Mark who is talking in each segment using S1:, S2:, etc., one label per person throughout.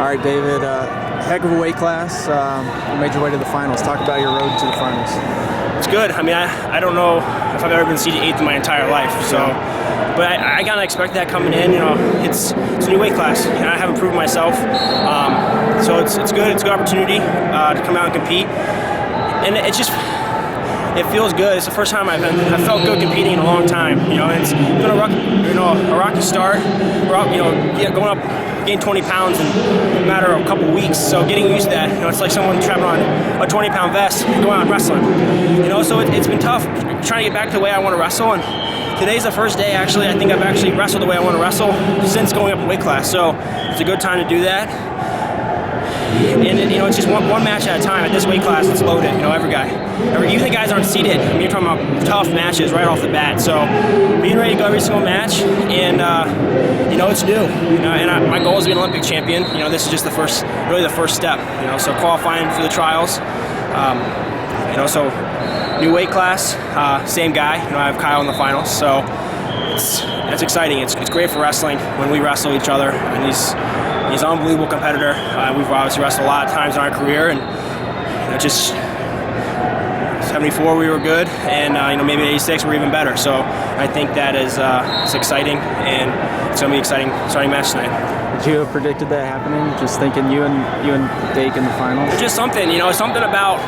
S1: All right, David, heck of a weight class. You made your way to the finals. Talk about your road to the finals.
S2: It's good. I mean, I don't know if I've ever been seeded 8th in my entire life. So, but I kind of expect that coming in. You know, it's a new weight class, and I haven't proven myself. So it's good. It's a good opportunity to come out and compete, and it feels good. It's the first time I've felt good competing in a long time. You know, and it's been a rocky start. Going up, gained 20 pounds in a matter of a couple weeks. So getting used to that, you know, it's like someone trapping on a 20-pound vest and going out and wrestling. You know, so it's been tough trying to get back to the way I want to wrestle. And today's the first day, actually, I think I've actually wrestled the way I want to wrestle since going up in weight class. So it's a good time to do that. And you know, it's just one match at a time. At this weight class, it's loaded. You know, even the guys aren't seated. I mean, you're talking about tough matches right off the bat. So being ready to go every single match, and you know, it's new. You know, and my goal is to be an Olympic champion. You know, this is just the first step. You know, so qualifying for the trials. You know, so new weight class, same guy. You know, I have Kyle in the finals. So it's exciting. It's great for wrestling when we wrestle each other, and he's an unbelievable competitor. We've obviously wrestled a lot of times in our career, and you know, just 74 we were good, and you know, maybe 86 we're even better. So I think that is it's exciting, and it's going to be exciting starting match tonight.
S1: Did you have predicted that happening? Just thinking you and Dake in the finals?
S2: It's just something, you know, something about.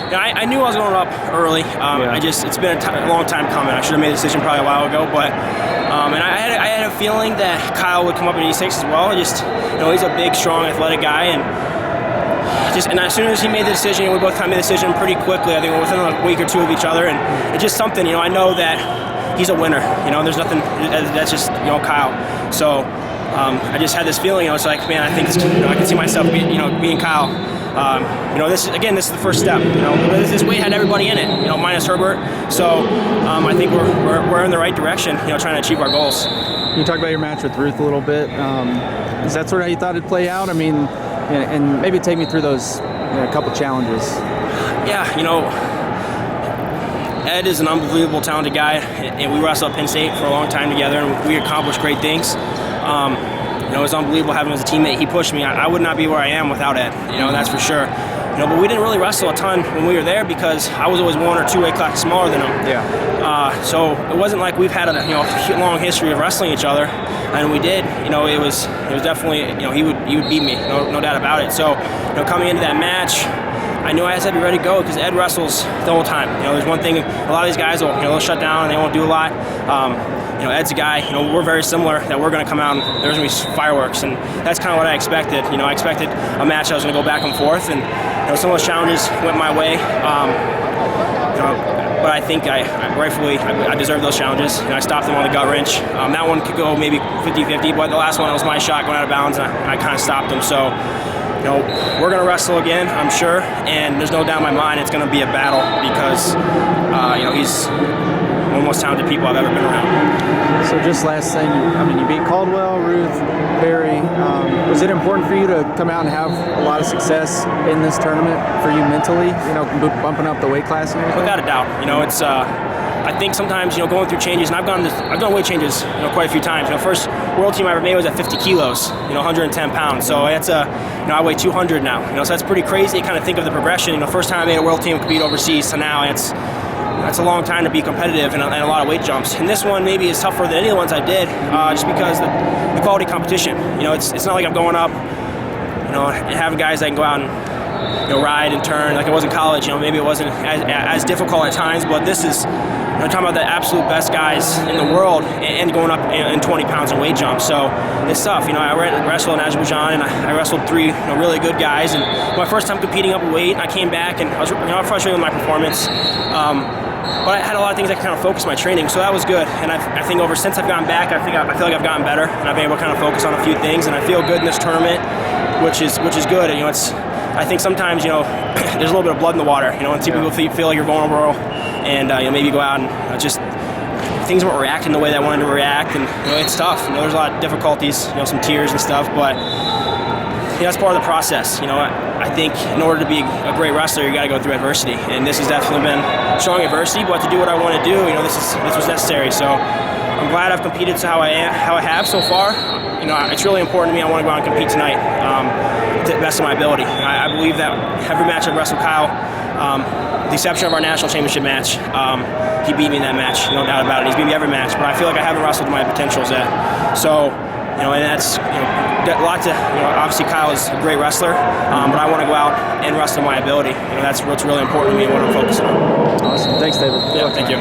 S2: You know, I knew I was going up early. It's been a long time coming. I should have made a decision probably a while ago, but and I had a feeling that Kyle would come up at 86 as well. Just, you know, he's a big, strong, athletic guy, and as soon as he made the decision, we both kind of made the decision pretty quickly. I think within a week or two of each other, and it's just something. You know, I know that he's a winner. You know, there's nothing. That's just, you know, Kyle. So I just had this feeling. I was like, man, I think I can see myself being Kyle. You know, this is the first step. You know, this weight had everybody in it. You know, minus Herbert. So I think we're in the right direction. You know, trying to achieve our goals.
S1: You talked about your match with Ruth a little bit. Is that sort of how you thought it'd play out? I mean, and maybe take me through those couple challenges.
S2: Yeah, you know, Ed is an unbelievable talented guy, and we wrestled at Penn State for a long time together, and we accomplished great things. You know, it was unbelievable having him as a teammate. He pushed me. I would not be where I am without Ed. You know, that's for sure. You know, but we didn't really wrestle a ton when we were there because I was always 1 or 2 weight classes smaller than him.
S1: Yeah.
S2: So it wasn't like we've had a long history of wrestling each other, and we did. You know, it was definitely, you know, he would beat me, no doubt about it. So, you know, coming into that match, I knew I had to be ready to go because Ed wrestles the whole time. You know, there's one thing, a lot of these guys will, they'll shut down and they won't do a lot. You know, Ed's a guy, you know, we're very similar, that we're going to come out and there's going to be fireworks, and that's kind of what I expected. You know, I expected a match I was going to go back and forth, and you know, some of those challenges went my way. You know, but I think I rightfully deserved those challenges, and I stopped them on the gut wrench. That one could go maybe 50-50, but the last one, it was my shot going out of bounds, and I kind of stopped them. So, you know, we're going to wrestle again, I'm sure, and there's no doubt in my mind it's going to be a battle because, you know, he's one of the most talented people I've ever been around.
S1: So just last thing, I mean, you beat Caldwell, Ruth, Barry. Was it important for you to come out and have a lot of success in this tournament for you mentally, you know, bumping up the weight class and everything?
S2: Without a doubt. You know, it's, I think sometimes, you know, going through changes, and I've done weight changes, you know, quite a few times. You know, first world team I ever made was at 50 kilos, you know, 110 pounds. So that's you know, I weigh 200 now. You know, so that's pretty crazy. Kind of think of the progression. You know, first time I made a world team compete overseas to now, it's a long time to be competitive and a lot of weight jumps. And this one maybe is tougher than any of the ones I did, just because the quality competition. You know, it's not like I'm going up, you know, and having guys that can go out and, you know, ride and turn like it was in college. You know, maybe it wasn't as difficult at times, but this is, you know, talking about the absolute best guys in the world and going up in 20 pounds in weight jumps. So it's tough. You know, I wrestled in Azerbaijan, and I wrestled 3 really good guys. And my first time competing up a weight, and I came back, and I was frustrated with my performance. But I had a lot of things that kind of focused my training, so that was good. And I think since I've gotten back, I feel like I've gotten better, and I've been able to kind of focus on a few things, and I feel good in this tournament, which is good. And, you know, I think sometimes, you know, there's a little bit of blood in the water, you know, and people feel like you're vulnerable, and you know, maybe go out and just things weren't reacting the way that I wanted to react, and you know, it's tough. You know, there's a lot of difficulties, you know, some tears and stuff, but you know, that's part of the process. You know, I think in order to be a great wrestler, you got to go through adversity, and this has definitely been strong adversity. But to do what I want to do, you know, this was necessary. So I'm glad I've competed how I have so far. You know, it's really important to me. I want to go out and compete tonight. best of my ability. I believe that every match I've wrestled Kyle, with the exception of our national championship match, he beat me in that match, no doubt about it. He's beat me every match, but I feel like I haven't wrestled to my potentials yet. So, and that's a lot to, obviously Kyle is a great wrestler, but I want to go out and wrestle to my ability. That's what's really important to me and what I'm focusing on.
S1: Awesome. Thanks, David.
S2: Yeah, thank you.